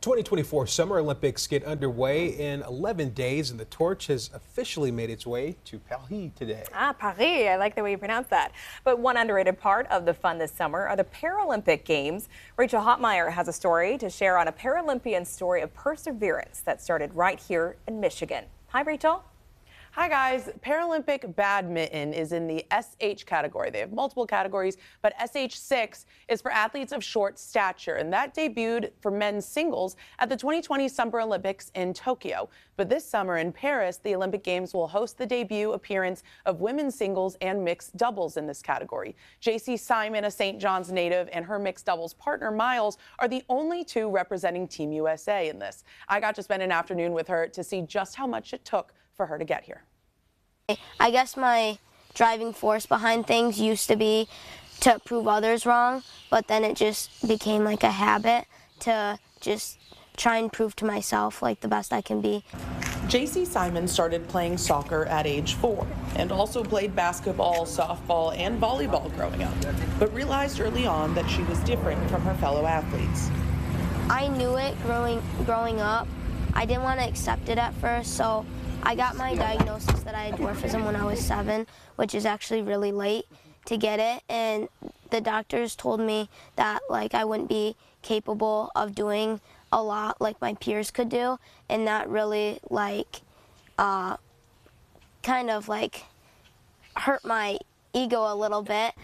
2024 Summer Olympics get underway in 11 days, and the torch has officially made its way to Paris today. Paris. I like the way you pronounce that. But one underrated part of the fun this summer are the Paralympic Games. Rachel Hotmeyer has a story to share on a Paralympian story of perseverance that started right here in Michigan. Hi, Rachel. Hi guys, Paralympic badminton is in the SH category. They have multiple categories, but SH6 is for athletes of short stature, and that debuted for men's singles at the 2020 Summer Olympics in Tokyo. But this summer in Paris, the Olympic Games will host the debut appearance of women's singles and mixed doubles in this category. Jayci Simon, a St. John's native, and her mixed doubles partner Miles are the only two representing Team USA in this. I got to spend an afternoon with her to see just how much it took for her to get here. I guess my driving force behind things used to be to prove others wrong, but then it just became like a habit to just try and prove to myself like the best I can be. Jayci Simon started playing soccer at age 4 and also played basketball, softball, and volleyball growing up, but realized early on that she was different from her fellow athletes. I knew it growing up. I didn't want to accept it at first, so I got my diagnosis that I had dwarfism when I was 7, which is actually really late to get it. And the doctors told me that like I wouldn't be capable of doing a lot like my peers could do, and that really like kind of like hurt my ego a little bit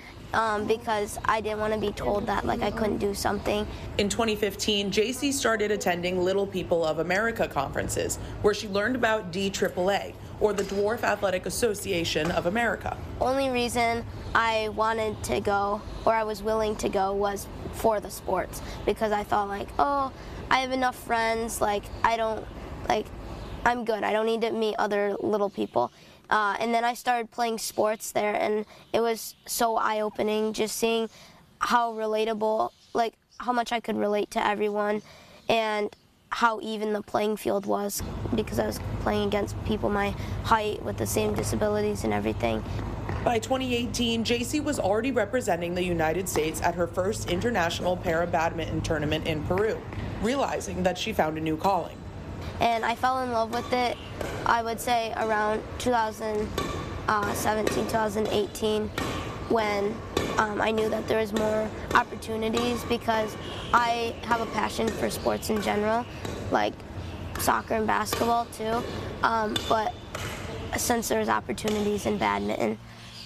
because I didn't want to be told that like I couldn't do something. In 2015, Jayci started attending Little People of America conferences where she learned about DAAA, or the Dwarf Athletic Association of America. Only reason I wanted to go, or I was willing to go, was for the sports, because I thought like, oh, I have enough friends, like I'm good, I don't need to meet other little people. And then I started playing sports there, and it was so eye-opening just seeing how relatable, like how much I could relate to everyone, and how even the playing field was, because I was playing against people my height with the same disabilities and everything. By 2018, Jayci was already representing the United States at her first international para-badminton tournament in Peru, realizing that she found a new calling. And I fell in love with it, I would say around 2017, 2018, when I knew that there was more opportunities, because I have a passion for sports in general, like soccer and basketball too, but since there's opportunities in badminton,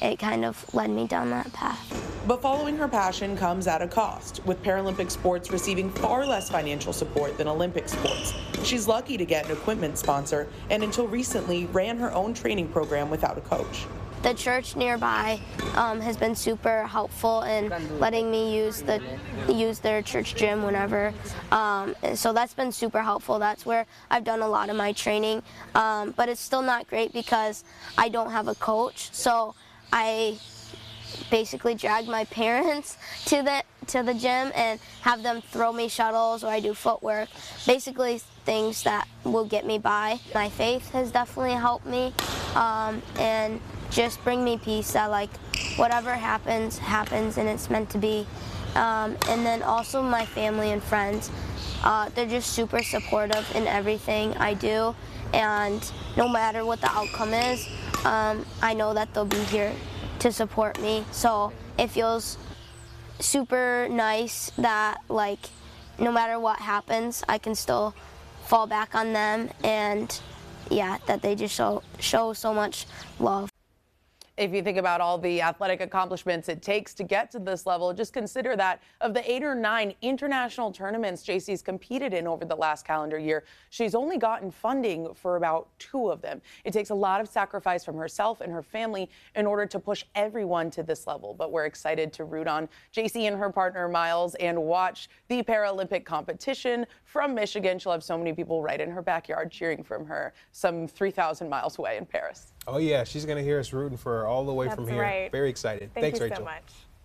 it kind of led me down that path. But following her passion comes at a cost, with Paralympic sports receiving far less financial support than Olympic sports. She's lucky to get an equipment sponsor, and until recently ran her own training program without a coach. The church nearby has been super helpful in letting me use their church gym whenever. So that's been super helpful. That's where I've done a lot of my training. But it's still not great because I don't have a coach. So I basically drag my parents to the gym and have them throw me shuttles, or I do footwork, basically things that will get me by. My faith has definitely helped me, and just bring me peace that like whatever happens, happens, and it's meant to be. And then also my family and friends, they're just super supportive in everything I do, and no matter what the outcome is, I know that they'll be here to support me. So it feels super nice that like no matter what happens, I can still fall back on them, and yeah, that they just show so much love. If you think about all the athletic accomplishments it takes to get to this level, just consider that of the 8 or 9 international tournaments Jayci's competed in over the last calendar year, she's only gotten funding for about 2 of them. It takes a lot of sacrifice from herself and her family in order to push everyone to this level. But we're excited to root on Jayci and her partner Miles and watch the Paralympic competition from Michigan. She'll have so many people right in her backyard cheering from her, some 3,000 miles away in Paris. Oh yeah, she's going to hear us rooting for her all the way from here. Right. Very excited. Thanks, Rachel. So much.